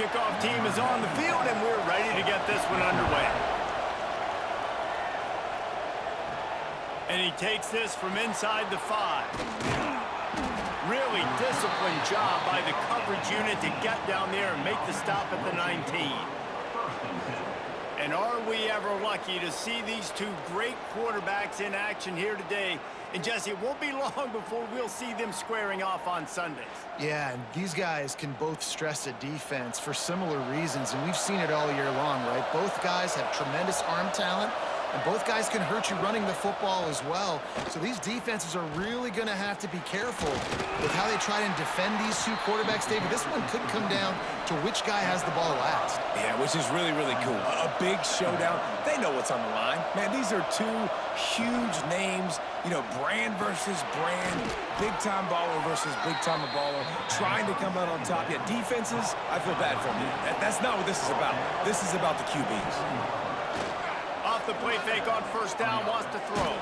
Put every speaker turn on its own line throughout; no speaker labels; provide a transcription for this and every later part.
kickoff team is on the field, and we're ready to get this one underway. And he takes this from inside the 5. Really disciplined job by the coverage unit to get down there and make the stop at the 19. And are we ever lucky to see these two great quarterbacks in action here today? And Jesse, it won't be long before we'll see them squaring off on Sundays.
Yeah, and these guys can both stress a defense for similar reasons, and we've seen it all year long, right? Both guys have tremendous arm talent, and both guys can hurt you running the football as well. So these defenses are really going to have to be careful with how they try and defend these two quarterbacks, David. This one could come down to which guy has the ball last.
Yeah, which is really, really cool. A big showdown. They know what's on the line. Man, these are two huge names. You know, Brand versus Brand, big-time baller versus big-time baller, trying to come out on top. Yeah, defenses, I feel bad for them. That's not what this is about. This is about the QBs.
Off the play fake on first down, wants to throw.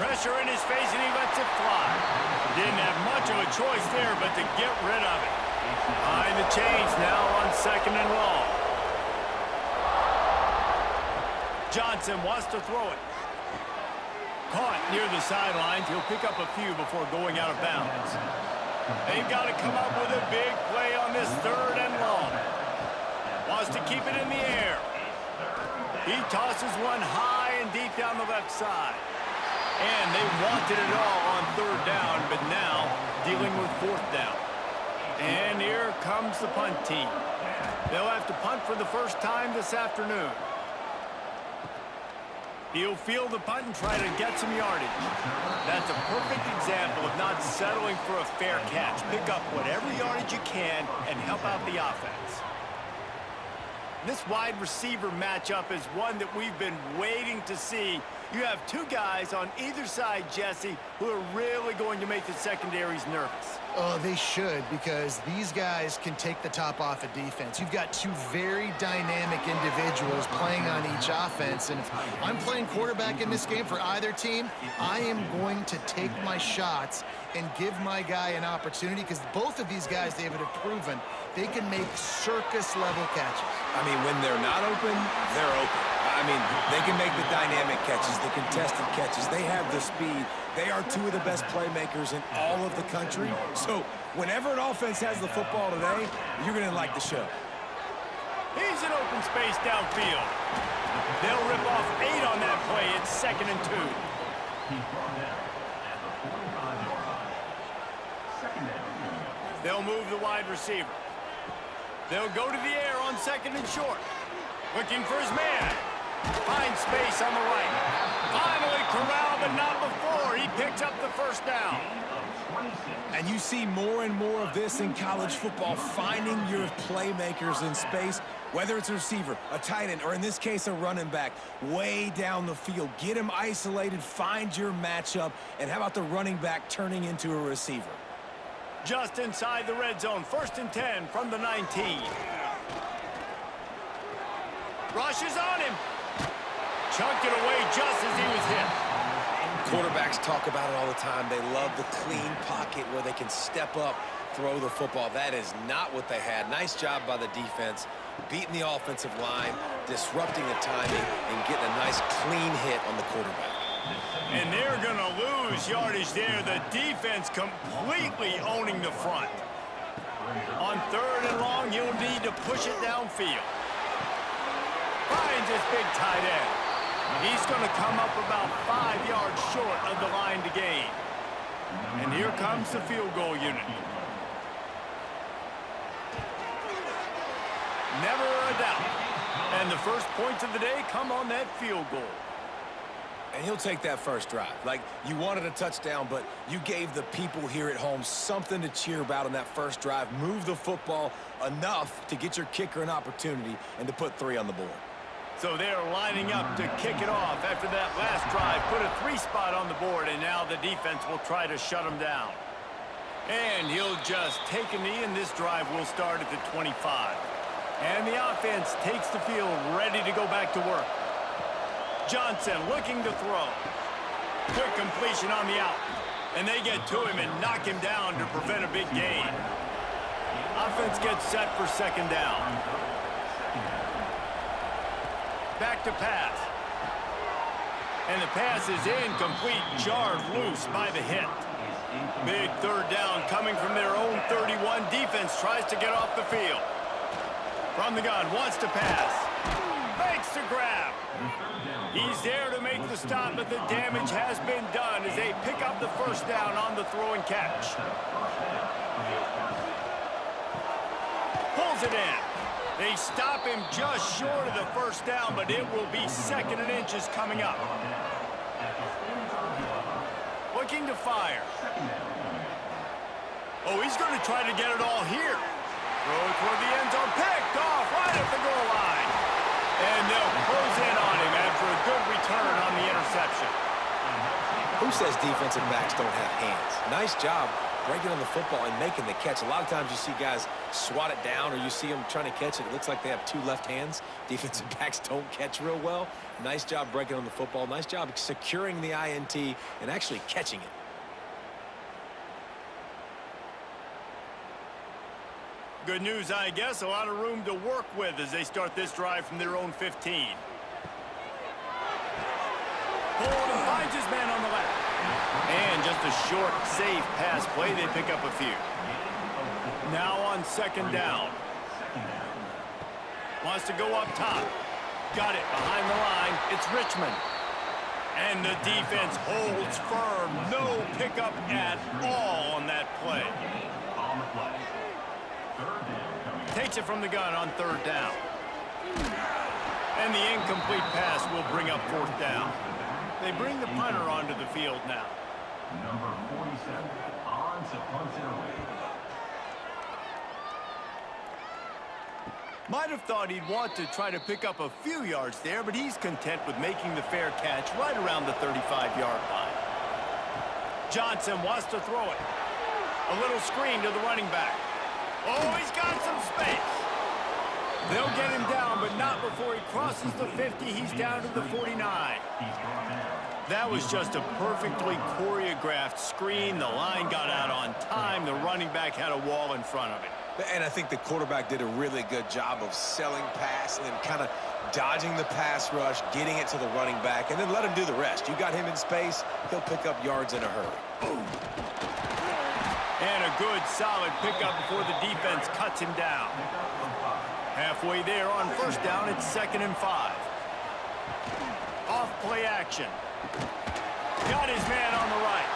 Pressure in his face, and he lets it fly. Didn't have much of a choice there, but to get rid of it. Behind the chains now on 2nd and long. Johnson wants to throw it. Caught near the sidelines. He'll pick up a few before going out of bounds. They've got to come up with a big play on this 3rd and long. Wants to keep it in the air. He tosses one high and deep down the left side. And they wanted it all on 3rd down, but now dealing with 4th down. And here comes the punt team. They'll have to punt for the first time this afternoon. He'll field the punt and try to get some yardage. That's a perfect example of not settling for a fair catch. Pick up whatever yardage you can and help out the offense. This wide receiver matchup is one that we've been waiting to see. You have two guys on either side, Jesse, who are really going to make the secondaries nervous.
Oh, they should, because these guys can take the top off a defense. You've got two very dynamic individuals playing on each offense, and if I'm playing quarterback in this game for either team, I am going to take my shots and give my guy an opportunity, because both of these guys, David, have proven they can make circus-level catches.
I mean, when they're not open, they're open. I mean, they can make the dynamic catches, the contested catches. They have the speed. They are two of the best playmakers in all of the country. So whenever an offense has the football today, you're going to like the show.
He's in open space downfield. They'll rip off 8 on that play. It's 2nd and 2. They'll move the wide receiver. They'll go to the air on 2nd and short. Looking for his man. Finds space on the right. Finally corralled, but not before. He picks up the 1st down.
And you see more and more of this in college football, finding your playmakers in space, whether it's a receiver, a tight end, or in this case, a running back, way down the field. Get him isolated, find your matchup, and how about the running back turning into a receiver?
Just inside the red zone, 1st and 10 from the 19. Rushes on him. Chunked it away just as he was hit.
Quarterbacks talk about it all the time. They love the clean pocket where they can step up, throw the football. That is not what they had. Nice job by the defense, beating the offensive line, disrupting the timing, and getting a nice clean hit on the quarterback.
And they're going to lose yardage there. The defense completely owning the front. On 3rd and long, he'll need to push it downfield. Finds his big tight end. He's going to come up about 5 yards short of the line to gain. And here comes the field goal unit. Never a doubt. And the first points of the day come on that field goal.
And he'll take that first drive. Like, you wanted a touchdown, but you gave the people here at home something to cheer about on that first drive. Move the football enough to get your kicker an opportunity and to put 3 on the board.
So they're lining up to kick it off after that last drive. Put a 3 spot on the board, and now the defense will try to shut him down. And he'll just take a knee, and this drive will start at the 25. And the offense takes the field, ready to go back to work. Johnson looking to throw. Quick completion on the out. And they get to him and knock him down to prevent a big gain. Offense gets set for second down. Back to pass. And the pass is incomplete, jarred loose by the hit. Big third down coming from their own 31. Defense tries to get off the field. From the gun, wants to pass. Makes the grab. He's there to make the stop, but the damage has been done as they pick up the first down on the throw and catch. Pulls it in. They stop him just short of the first down, but it will be 2nd and inches coming up. Looking to fire. Oh, he's going to try to get it all here. Throw it toward the end zone. Picked off right at the goal line. And they'll close in on him after a good return on the interception.
Who says defensive backs don't have hands? Nice job breaking on the football and making the catch. A lot of times you see guys swat it down or you see them trying to catch it. It looks like they have 2 left hands. Defensive backs don't catch real well. Nice job breaking on the football. Nice job securing the INT and actually catching it.
Good news, I guess. A lot of room to work with as they start this drive from their own 15. Pulled and finds his man on the left. And just a short, safe pass play. They pick up a few. Now on second down. Wants to go up top. Got it behind the line. It's Richmond. And the defense holds firm. No pickup at all on that play. Takes it from the gun on third down. And the incomplete pass will bring up 4th down. They bring the punter onto the field now.
Number 47 on to punt it away.
Might have thought he'd want to try to pick up a few yards there, but he's content with making the fair catch right around the 35-yard line. Johnson wants to throw it. A little screen to the running back. Oh, he's got some space. They'll get him down, but not before he crosses the 50. He's down to the 49. That was just a perfectly choreographed screen. The line got out on time. The running back had a wall in front of him.
And I think the quarterback did a really good job of selling pass and then kind of dodging the pass rush, getting it to the running back, and then let him do the rest. You got him in space, he'll pick up yards in a hurry. Boom.
And a good, solid pickup before the defense cuts him down. Halfway there on first down, it's 2nd and 5. Off play action. Got his man on the right.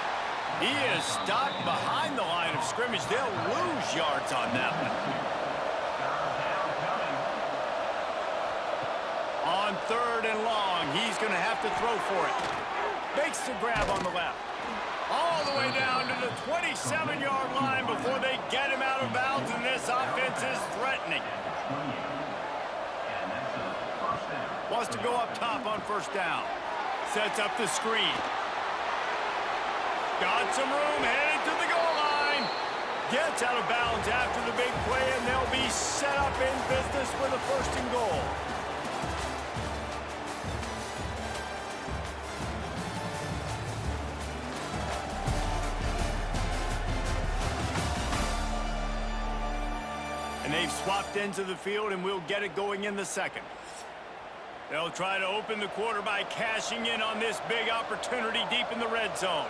He is stopped behind the line of scrimmage. They'll lose yards on that one. On 3rd and long, he's going to have to throw for it. Makes the grab on the left. All the way down to the 27-yard line before they get him out of bounds, and this offense is threatening. Wants to go up top on first down. Sets up the screen. Got some room, headed to the goal line. Gets out of bounds after the big play, and they'll be set up in business with a 1st and goal. And they've swapped into the field, and we'll get it going in the 2nd. They'll try to open the quarter by cashing in on this big opportunity deep in the red zone.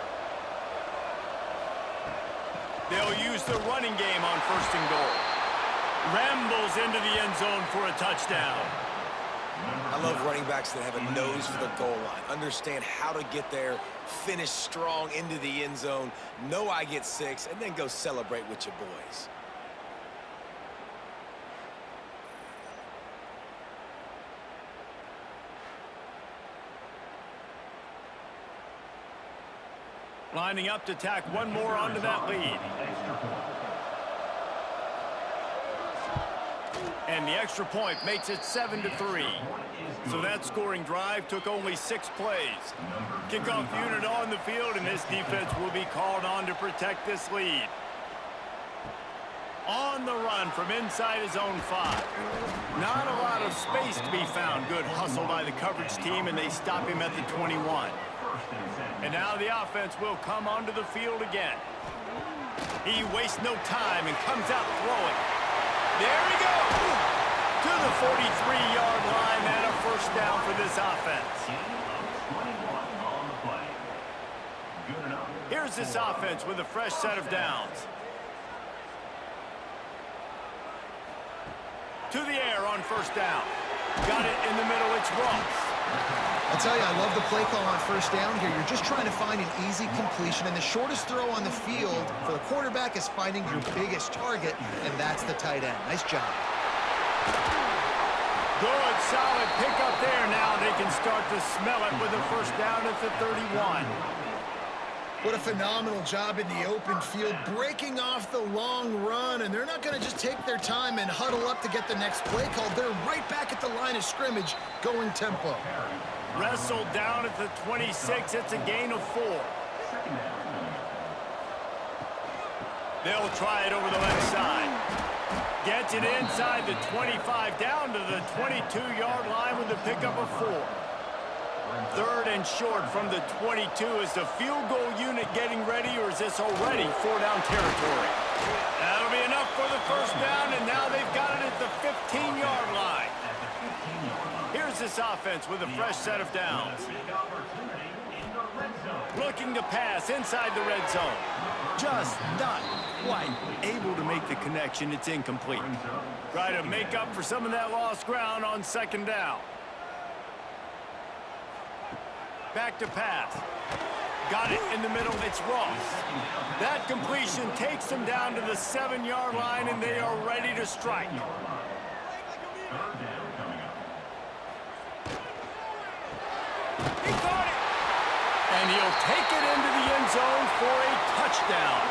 They'll use the running game on 1st and goal. Rambles into the end zone for a touchdown.
I love running backs that have a nose for the goal line. Understand how to get there, finish strong into the end zone, know I get 6, and then go celebrate with your boys.
Lining up to tack one more onto that lead. And the extra point makes it 7-3. So that scoring drive took only 6 plays. Kickoff unit on the field, and this defense will be called on to protect this lead. On the run from inside his own 5. Not a lot of space to be found. Good hustle by the coverage team, and they stop him at the 21. And now the offense will come onto the field again. He wastes no time and comes out throwing. There he goes! To the 43-yard line and a first down for this offense. Here's this offense with a fresh set of downs. To the air on first down. Got it in the middle, it's Ross.
I'll tell you, I love the play call on first down here. You're just trying to find an easy completion, and the shortest throw on the field for the quarterback is finding your biggest target, and that's the tight end. Nice job.
Good, solid pickup there. Now they can start to smell it with a first down at the 31.
What a phenomenal job in the open field, breaking off the long run, and they're not going to just take their time and huddle up to get the next play called. They're right back at the line of scrimmage, going tempo.
Wrestled down at the 26. It's a gain of 4. They'll try it over the left side. Gets it inside the 25, down to the 22-yard line with a pickup of 4. Third and short from the 22. Is the field goal unit getting ready, or is this already 4-down territory? That'll be enough for the first down, and now they've got it at the 15-yard line. Here's this offense with a fresh set of downs. Looking to pass inside the red zone. Just not quite able to make the connection. It's incomplete. Try to make up for some of that lost ground on second down. Back to pass. Got it in the middle. It's Ross. That completion takes them down to the 7-yard line, and they are ready to strike. He caught it. And he'll take it into the end zone for a touchdown.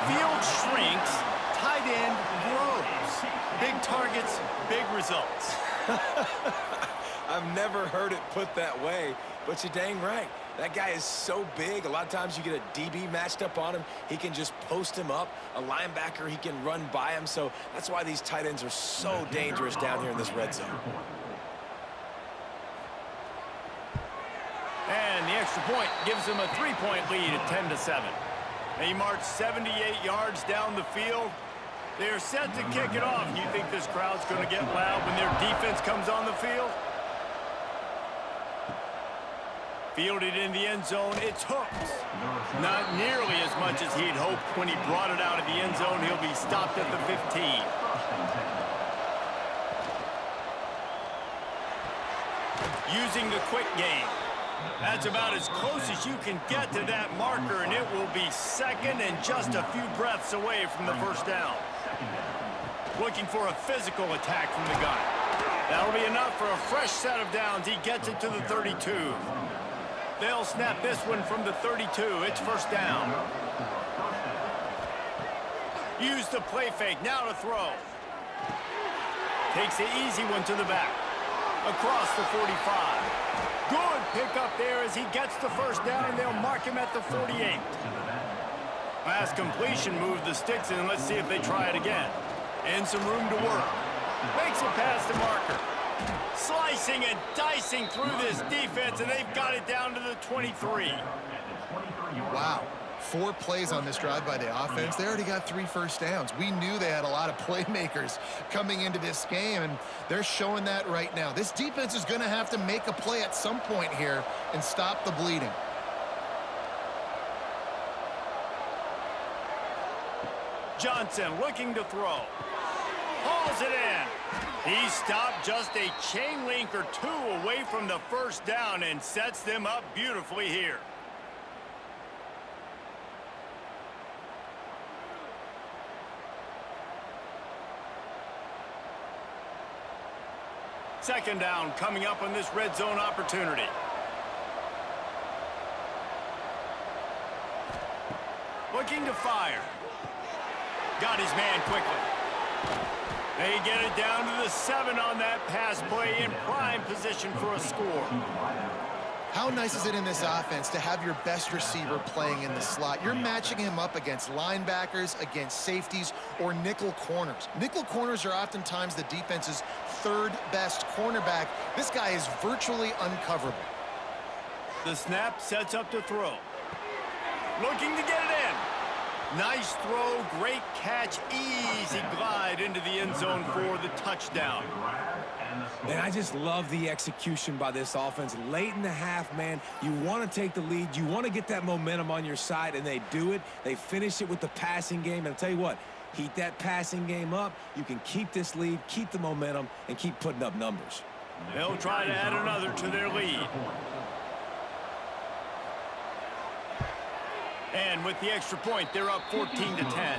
Field shrinks. Tight end grows. Big targets, big results.
I've never heard it put that way, but you're dang right. That guy is so big. A lot of times you get a DB matched up on him. He can just post him up. A linebacker, he can run by him. So that's why these tight ends are so dangerous down here in this red zone.
And the extra point gives them a 3-point lead at 10-7. They march 78 yards down the field. They're set to kick it off. You think this crowd's going to get loud when their defense comes on the field? Fielded in the end zone, it's hooked. Not nearly as much as he'd hoped when he brought it out of the end zone. He'll be stopped at the 15. Using the quick game. That's about as close as you can get to that marker, and it will be second and just a few breaths away from the first down. Looking for a physical attack from the gun. That'll be enough for a fresh set of downs. He gets it to the 32. They'll snap this one from the 32. It's first down. Use the play fake. Now to throw. Takes the easy one to the back. Across the 45. Good pickup there as he gets the first down, and they'll mark him at the 48. Last completion moved the sticks in. Let's see if they try it again. And some room to work. Makes it past the marker. Slicing and dicing through this defense, and they've got it down to the 23.
Wow. 4 plays on this drive by the offense. They already got 3 first downs. We knew they had a lot of playmakers coming into this game, and they're showing that right now. This defense is going to have to make a play at some point here and stop the bleeding.
Johnson looking to throw. Hauls it in. He stopped just a chain link or 2 away from the first down and sets them up beautifully here. Second down coming up on this red zone opportunity. Looking to fire. Got his man quickly. They get it down to the 7 on that pass play in prime position for a score.
How nice is it in this offense to have your best receiver playing in the slot? You're matching him up against linebackers, against safeties, or nickel corners. Nickel corners are oftentimes the defense's 3rd best cornerback. This guy is virtually uncoverable.
The snap sets up to throw. Looking to get it in. Nice throw, great catch, easy glide into the end zone for the touchdown.
And I just love the execution by this offense. Late in the half, man, you want to take the lead. You want to get that momentum on your side, and they do it. They finish it with the passing game. And I'll tell you what, heat that passing game up. You can keep this lead, keep the momentum, and keep putting up numbers.
They'll try to add another to their lead. And with the extra point, they're up 14-10.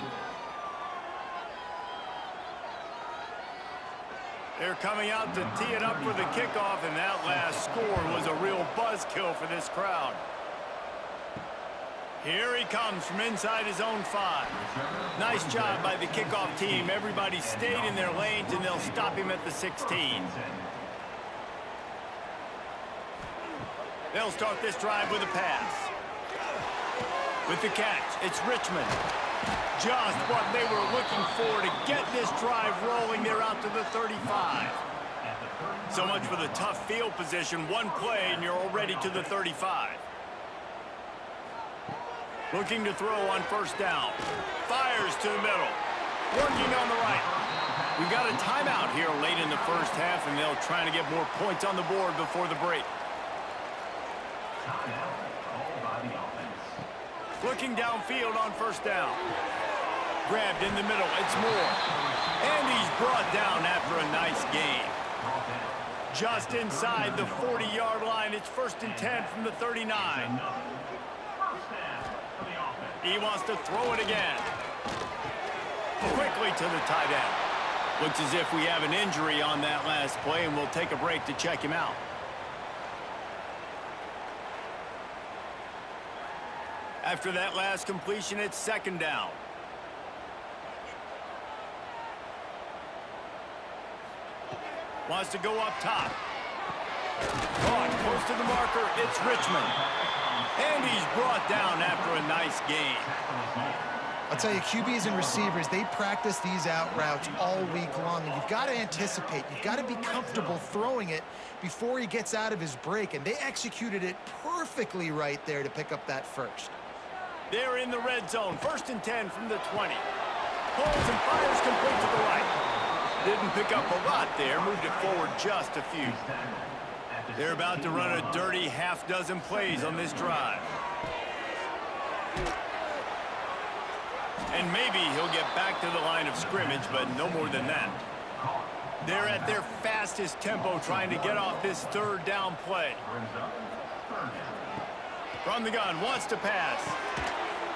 They're coming out to tee it up for the kickoff, and that last score was a real buzzkill for this crowd. Here he comes from inside his own 5. Nice job by the kickoff team. Everybody stayed in their lanes, and they'll stop him at the 16. They'll start this drive with a pass. With the catch, it's Richmond. Just what they were looking for to get this drive rolling. They're out to the 35. So much for the tough field position. One play, and you're already to the 35. Looking to throw on first down. Fires to the middle. Working on the right. We've got a timeout here late in the first half, and they'll try to get more points on the board before the break. Looking downfield on first down. Grabbed in the middle. It's Moore. And he's brought down after a nice gain. Just inside the 40-yard line. It's 1st and 10 from the 39. He wants to throw it again. Quickly to the tight end. Looks as if we have an injury on that last play, and we'll take a break to check him out. After that last completion, it's 2nd down. Wants to go up top. Caught close to the marker. It's Richmond. And he's brought down after a nice gain.
I'll tell you, QBs and receivers, they practice these out routes all week long, and you've got to anticipate. You've got to be comfortable throwing it before he gets out of his break, and they executed it perfectly right there to pick up that first.
They're in the red zone. 1st and 10 from the 20. Pulls and fires complete to the right. Didn't pick up a lot there. Moved it forward just a few. They're about to run a dirty half-dozen plays on this drive. And maybe he'll get back to the line of scrimmage, but no more than that. They're at their fastest tempo trying to get off this 3rd down play. From the gun, wants to pass.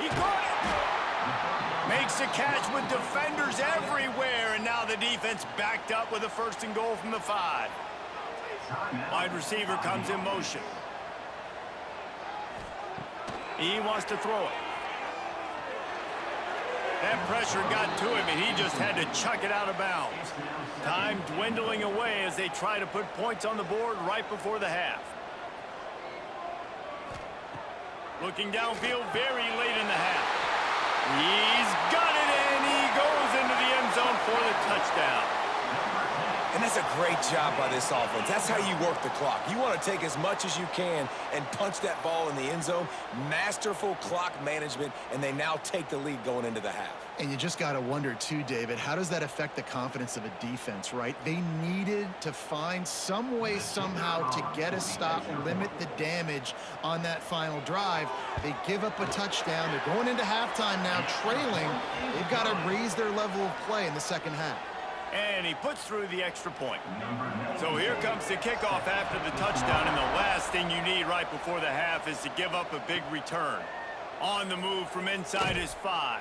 He caught it. Makes a catch with defenders everywhere, and now the defense backed up with a 1st and goal from the 5. Wide receiver comes in motion. He wants to throw it. That pressure got to him, and he just had to chuck it out of bounds. Time dwindling away as they try to put points on the board right before the half. Looking downfield very late in the half. He's got it, and he goes into the end zone for the touchdown.
And that's a great job by this offense. That's how you work the clock. You want to take as much as you can and punch that ball in the end zone. Masterful clock management, and they now take the lead going into the half.
And you just got to wonder, too, David, how does that affect the confidence of a defense, right? They needed to find some way somehow to get a stop and limit the damage on that final drive. They give up a touchdown. They're going into halftime now trailing. They've got to raise their level of play in the second half.
And he puts through the extra point. So here comes the kickoff after the touchdown, and the last thing you need right before the half is to give up a big return. On the move from inside his 5.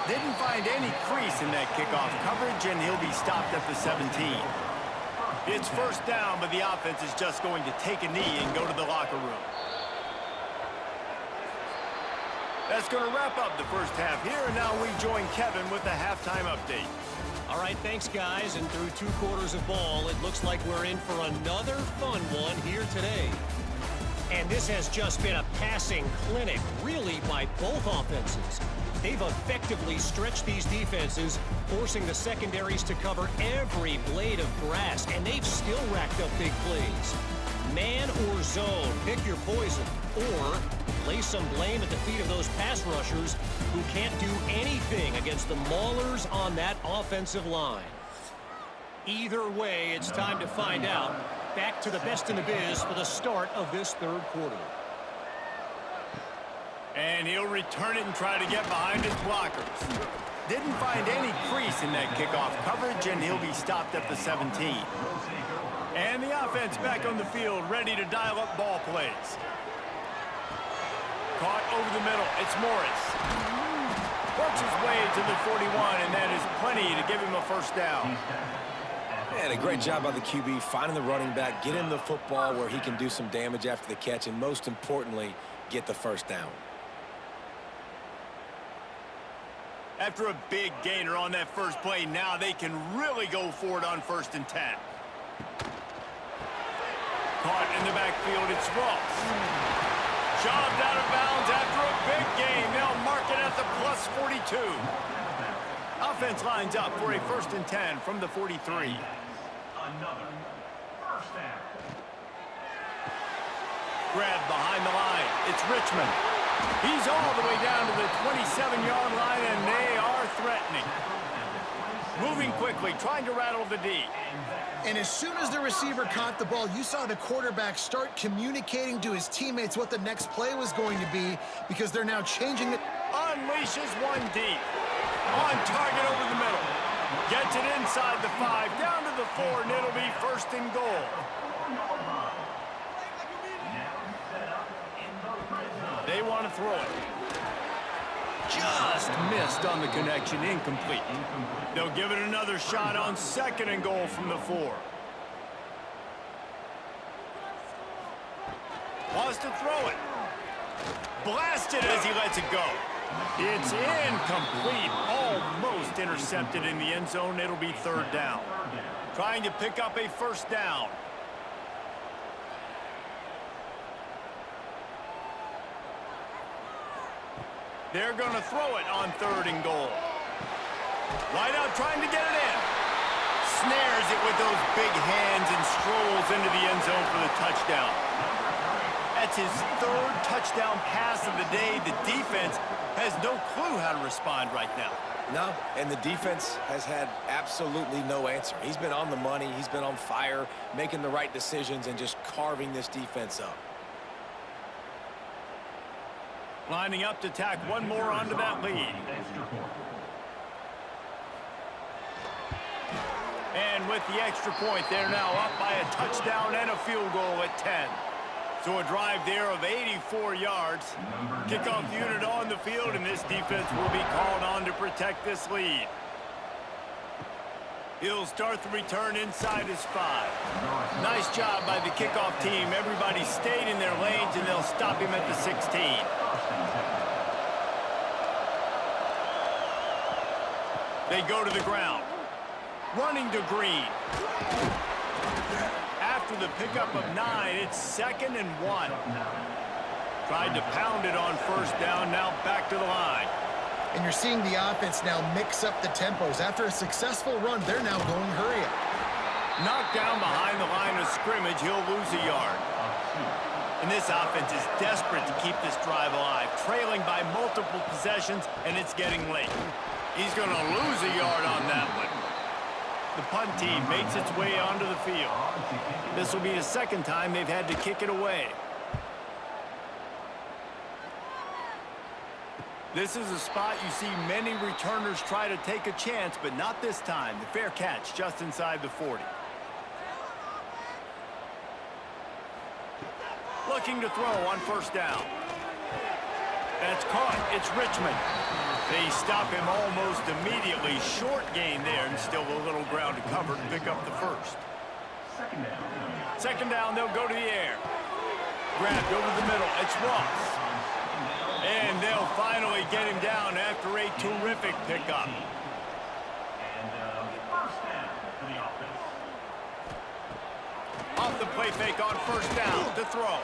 Didn't find any crease in that kickoff coverage, and he'll be stopped at the 17. It's 1st down, but the offense is just going to take a knee and go to the locker room. That's going to wrap up the first half here, and now we join Kevin with the halftime update.
All right, thanks, guys. And through 2 quarters of ball, it looks like we're in for another fun one here today. And this has just been a passing clinic, really, by both offenses. They've effectively stretched these defenses, forcing the secondaries to cover every blade of grass, and they've still racked up big plays. Man or zone, pick your poison. Or lay some blame at the feet of those pass rushers who can't do anything against the maulers on that offensive line. Either way, it's time to find out. Back to the best in the biz for the start of this third quarter.
And he'll return it and try to get behind his blockers. Didn't find any crease in that kickoff coverage, and he'll be stopped at the 17. And the offense back on the field, ready to dial up ball plays. Caught over the middle. It's Morris. Works his way to the 41, and that is plenty to give him a first down.
And a great job by the QB finding the running back, get him the football where he can do some damage after the catch, and most importantly, get the first down.
After a big gainer on that first play, now they can really go for it on 1st and 10. Caught in the backfield, it's Ross. Shoved out of bounds after a big gain. They'll mark it at the plus 42. Offense lines up for a 1st and 10 from the 43.
Another first down.
Grab behind the line. It's Richmond. He's all the way down to the 27-yard line, and they are threatening. Moving quickly, trying to rattle the D.
And as soon as the receiver caught the ball, you saw the quarterback start communicating to his teammates what the next play was going to be, because they're now changing it.
Unleashes one deep. On target over the middle. Gets it inside the 5, down to the 4, and it'll be 1st and goal. They want to throw it. Just missed on the connection, incomplete. They'll give it another shot on 2nd and goal from the 4. Wants to throw it. Blasted as he lets it go. It's incomplete. Almost intercepted in the end zone. It'll be 3rd down. Trying to pick up a 1st down. They're going to throw it on 3rd and goal. Wide out trying to get it in. Snares it with those big hands and strolls into the end zone for the touchdown. That's his 3rd touchdown pass of the day. The defense has no clue how to respond right now.
No, and the defense has had absolutely no answer. He's been on the money. He's been on fire, making the right decisions and just carving this defense up.
Lining up to tack one more onto that lead. And with the extra point, they're now up by a touchdown and a field goal at 10. So a drive there of 84 yards. Kickoff unit on the field, and this defense will be called on to protect this lead. He'll start the return inside his 5. Nice job by the kickoff team. Everybody stayed in their lanes, and they'll stop him at the 16. They go to the ground. Running to Green. After the pickup of 9, it's 2nd and 1. Tried to pound it on 1st down, now back to the line.
And you're seeing the offense now mix up the tempos. After a successful run, they're now going hurry up.
Knocked down behind the line of scrimmage, he'll lose a yard. And this offense is desperate to keep this drive alive, trailing by multiple possessions, and it's getting late. He's going to lose a yard on that one. The punt team makes its way onto the field. This will be the 2nd time they've had to kick it away. This is a spot you see many returners try to take a chance, but not this time. The fair catch just inside the 40. Looking to throw on 1st down. That's caught. It's Richmond. They stop him almost immediately. Short gain there, and still a little ground to cover to pick up the 1st. 2nd down, they'll go to the air. Grabbed over the middle. It's Ross. And they'll finally get him down after a terrific pickup. Off the play fake on 1st down to throw.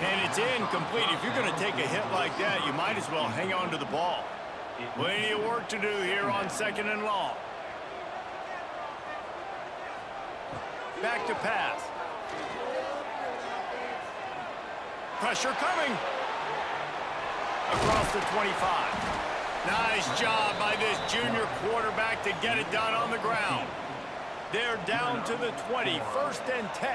And it's incomplete. If you're going to take a hit like that, you might as well hang on to the ball. Plenty of work to do here on 2nd and long. Back to pass. Pressure coming. Across the 25. Nice job by this junior quarterback to get it done on the ground. They're down to the 20, 1st and 10.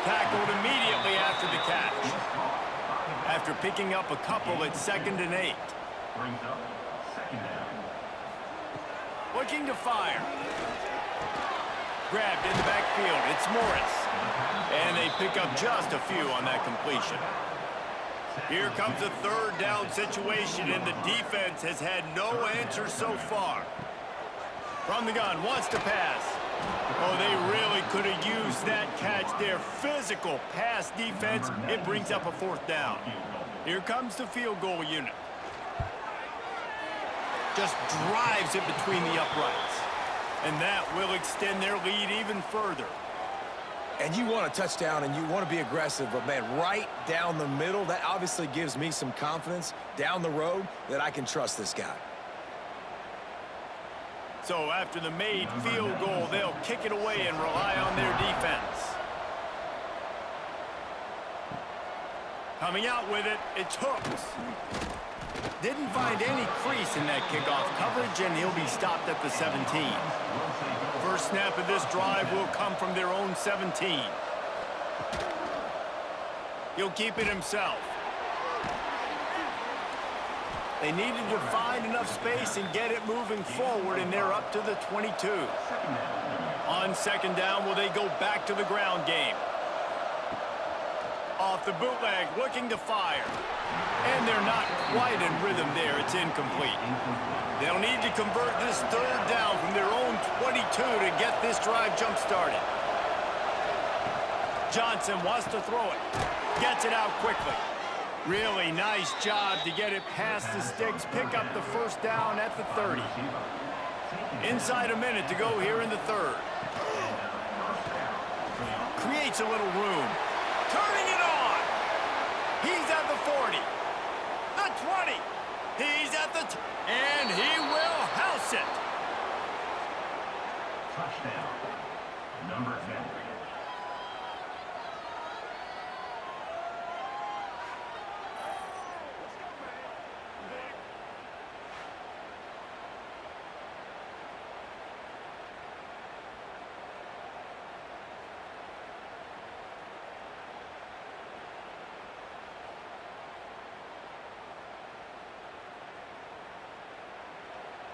Tackled immediately after the catch. After picking up a couple at 2nd and 8.
Brings up 2nd down.
Looking to fire. Grabbed in the backfield. It's Morris. And they pick up just a few on that completion. Here comes a 3rd down situation, and the defense has had no answer so far. From the gun, wants to pass. Oh, they really could have used that catch there. Physical pass defense. It brings up a 4th down. Here comes the field goal unit. Just drives it between the uprights. And that will extend their lead even further.
And you want a touchdown and you want to be aggressive, but man, right down the middle, that obviously gives me some confidence down the road that I can trust this guy.
So after the made field goal, they'll kick it away and rely on their defense. Coming out with it, it's Hooks. Didn't find any crease in that kickoff coverage, and he'll be stopped at the 17. First snap of this drive will come from their own 17. He'll keep it himself. They needed to find enough space and get it moving forward, and they're up to the 22. On 2nd down, will they go back to the ground game? Off the bootleg, looking to fire. And they're not quite in rhythm there. It's incomplete. They'll need to convert this 3rd down from their own 22 to get this drive jump-started. Johnson wants to throw it. Gets it out quickly. Really nice job to get it past the sticks. Pick up the 1st down at the 30. Inside a minute to go here in the 3rd. Creates a little room. Turning it on. He's at the 40. The 20. He's at the... and he will house it.
Touchdown. Number 10.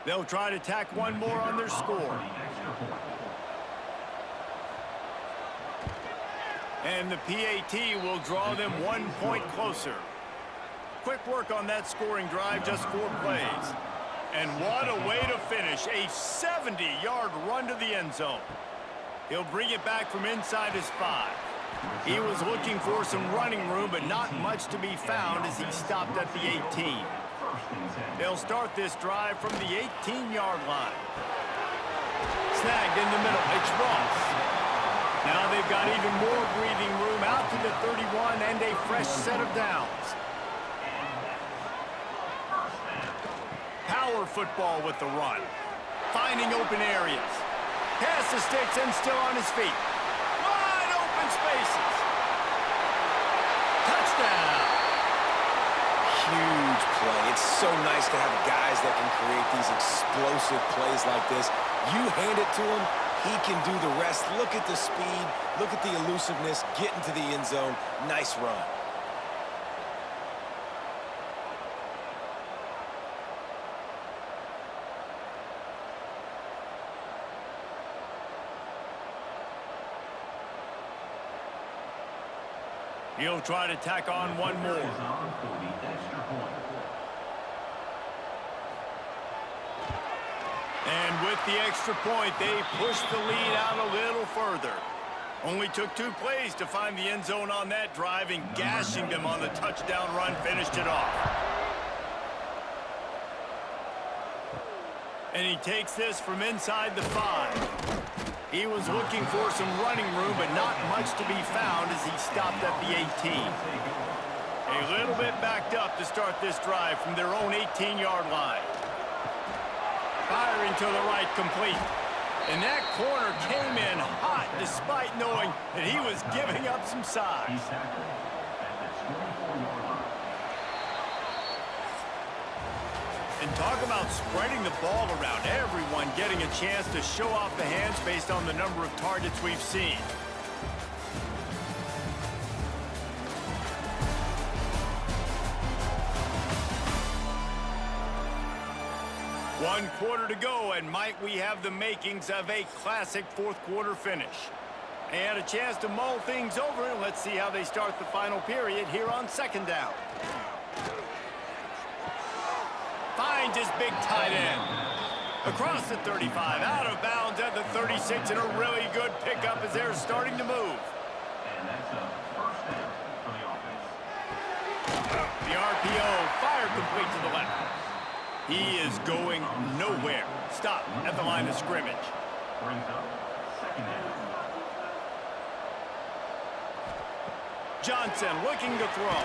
They'll try to tack one more on their score. And the PAT will draw them 1 point closer. Quick work on that scoring drive, just 4 plays. And what a way to finish, a 70-yard run to the end zone. He'll bring it back from inside his 5. He was looking for some running room, but not much to be found as he stopped at the 18. They'll start this drive from the 18-yard line. Snagged in the middle, it's Ross. Now they've got even more breathing room out to the 31 and a fresh set of downs. Power football with the run. Finding open areas. Past the sticks and still on his feet. Wide open spaces. Touchdown.
Huge play. It's so nice to have guys that can create these explosive plays like this. You hand it to him, he can do the rest. Look at the speed, look at the elusiveness, get into the end zone. Nice run.
He'll try to tack on one more. And with the extra point, they push the lead out a little further. Only took 2 plays to find the end zone on that drive, and gashing them on the touchdown run finished it off. And he takes this from inside the 5. He was looking for some running room, but not much to be found as he stopped at the 18. A little bit backed up to start this drive from their own 18-yard line. Firing to the right, complete. And that corner came in hot despite knowing that he was giving up some size.
He's tackled at the 24-yard line.
And talk about spreading the ball around. Everyone getting a chance to show off the hands based on the number of targets we've seen. One quarter to go, and might we have the makings of a classic fourth-quarter finish. And a chance to mull things over, and let's see how they start the final period here on second down. Finds his big tight end. Across the 35, out of bounds at the 36, and a really good pickup as they're starting to move.
And that's a first down for the offense.
The RPO, fire complete to the left. He is going nowhere. Stop at the line of scrimmage.
Brings up second down.
Johnson looking to throw.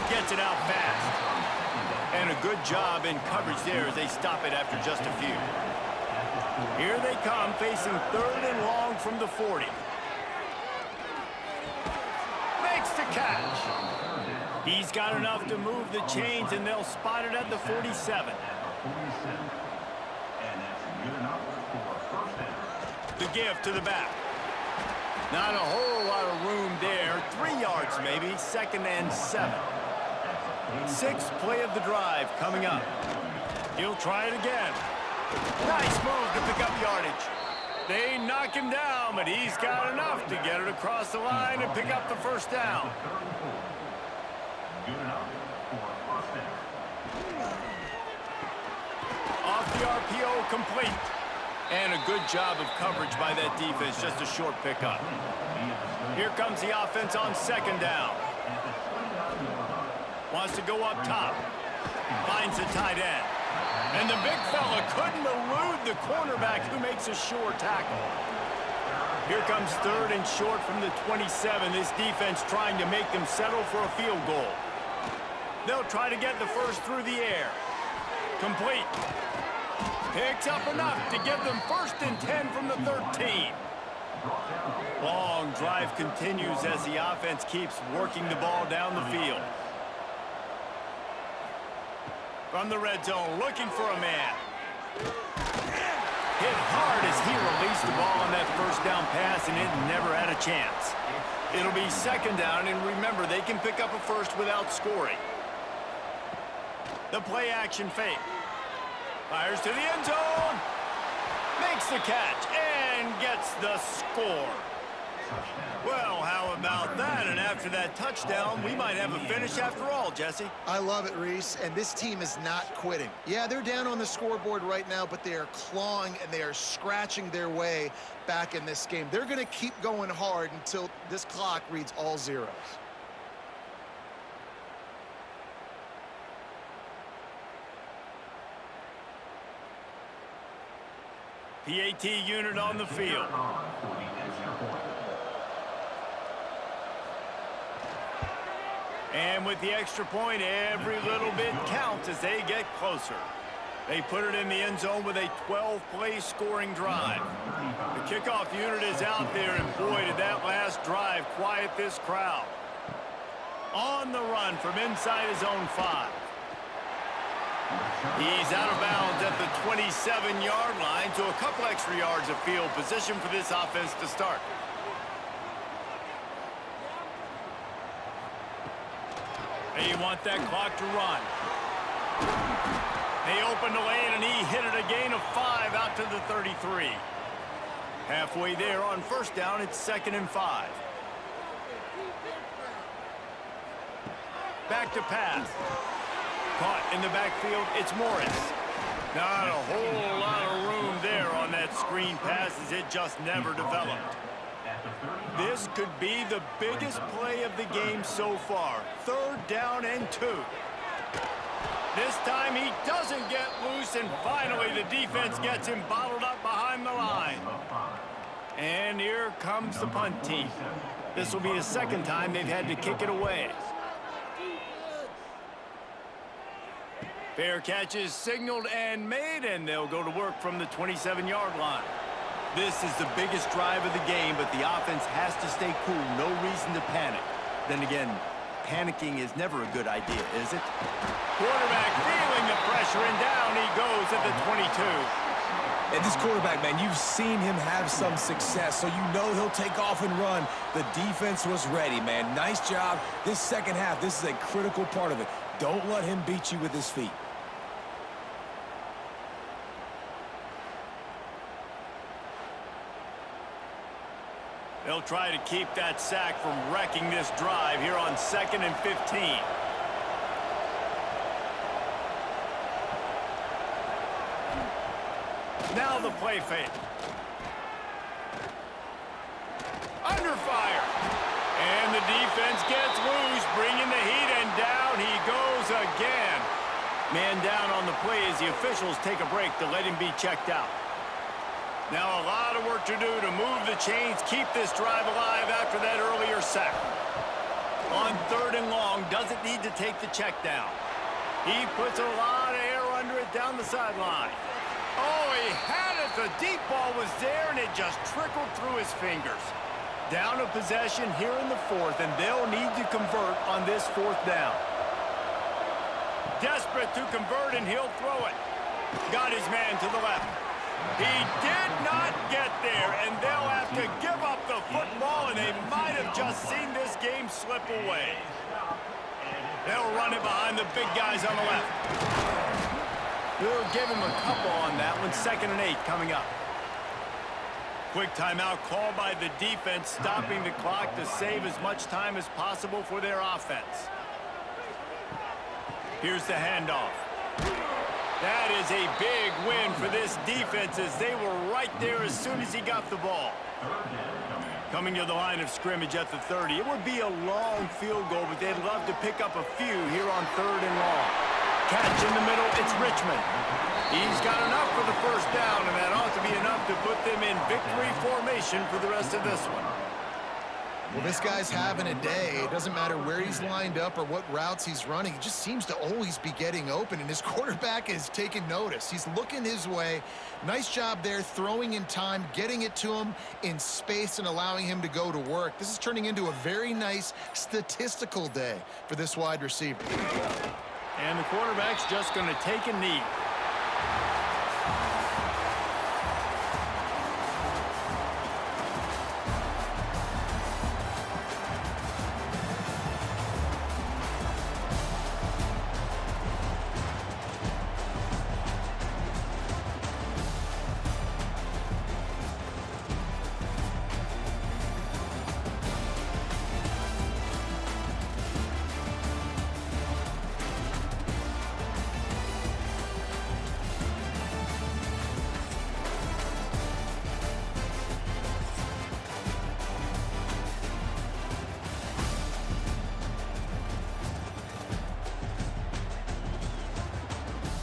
Gets it out fast. And a good job in coverage there as they stop it after just a few. Here they come, facing third and long from the 40. Makes the catch. He's got enough to move the chains, and they'll spot it at the 47.
And that's good enough for a first down.
The give to the back. Not a whole lot of room there. 3 yards maybe, second and 7. Sixth play of the drive coming up. He'll try it again. Nice move to pick up yardage. They knock him down, but he's got enough to get it across the line and pick up the first down.
Good enough for a first down.
Off the RPO, complete. And a good job of coverage by that defense, just a short pickup. Here comes the offense on second down. Wants to go up top. Finds the tight end. And the big fella couldn't elude the cornerback who makes a sure tackle. Here comes third and short from the 27. This defense trying to make them settle for a field goal. They'll try to get the first through the air. Complete. Picks up enough to give them first and 10 from the 13. Long drive continues as the offense keeps working the ball down the field. From the red zone, looking for a man. Hit hard as he released the ball on that first down pass, and it never had a chance. It'll be second down, and remember, they can pick up a first without scoring. The play action fake. Fires to the end zone. Makes the catch and gets the score. Well, how about that? And after that touchdown, we might have a finish after all, Jesse.
I love it, Reese, and this team is not quitting. Yeah, they're down on the scoreboard right now, but they are clawing and they are scratching their way back in this game. They're going to keep going hard until this clock reads all zeros.
PAT unit on the field. And with the extra point, every little bit counts as they get closer. They put it in the end zone with a 12-play scoring drive. The kickoff unit is out there, and boy, did that last drive quiet this crowd. On the run from inside his own 5. He's out of bounds at the 27-yard line, so a couple extra yards of field position for this offense to start. They want that clock to run. They opened the lane, and he hit it a gain of 5 out to the 33. Halfway there on first down, it's second and 5. Back to pass. Caught in the backfield, it's Morris. Not a whole lot of room there on that screen pass as it just never developed. This could be the biggest play of the game so far. Third down and 2. This time he doesn't get loose, and finally the defense gets him bottled up behind the line. And here comes the punt team. This will be the second time they've had to kick it away. Fair catch is signaled and made, and they'll go to work from the 27-yard line. This is the biggest drive of the game, but the offense has to stay cool. No reason to panic. Then again, panicking is never a good idea, is it? Quarterback feeling the pressure, and down he goes at the 22.
And this quarterback, man, you've seen him have some success, so you know he'll take off and run. The defense was ready, man. Nice job. This second half, this is a critical part of it. Don't let him beat you with his feet.
They'll try to keep that sack from wrecking this drive here on 2nd and 15. Now the play fake. Under fire. And the defense gets loose, bringing the heat, and down he goes again. Man down on the play as the officials take a break to let him be checked out. Now a lot of work to do to move the chains, keep this drive alive after that earlier sack. On 3rd and long, doesn't need to take the check down. He puts a lot of air under it down the sideline. Oh, he had it. The deep ball was there, and it just trickled through his fingers. Down a possession here in the 4th, and they'll need to convert on this 4th down. Desperate to convert, and he'll throw it. Got his man to the left. He did not get there, and they'll have to give up the football, and they might have just seen this game slip away. They'll run it behind the big guys on the left. We'll give him a couple on that one. 2nd and 8 coming up. Quick timeout called by the defense, stopping the clock to save as much time as possible for their offense. Here's the handoff. That is a big win for this defense as they were right there as soon as he got the ball. Coming to the line of scrimmage at the 30. It would be a long field goal, but they'd love to pick up a few here on 3rd and long. Catch in the middle, it's Richmond. He's got enough for the first down, and that ought to be enough to put them in victory formation for the rest of this one.
Well, this guy's having a day. It doesn't matter where he's lined up or what routes he's running. He just seems to always be getting open, and his quarterback is taking notice. He's looking his way. Nice job there, throwing in time, getting it to him in space and allowing him to go to work. This is turning into a very nice statistical day for this wide receiver.
And the quarterback's just going to take a knee.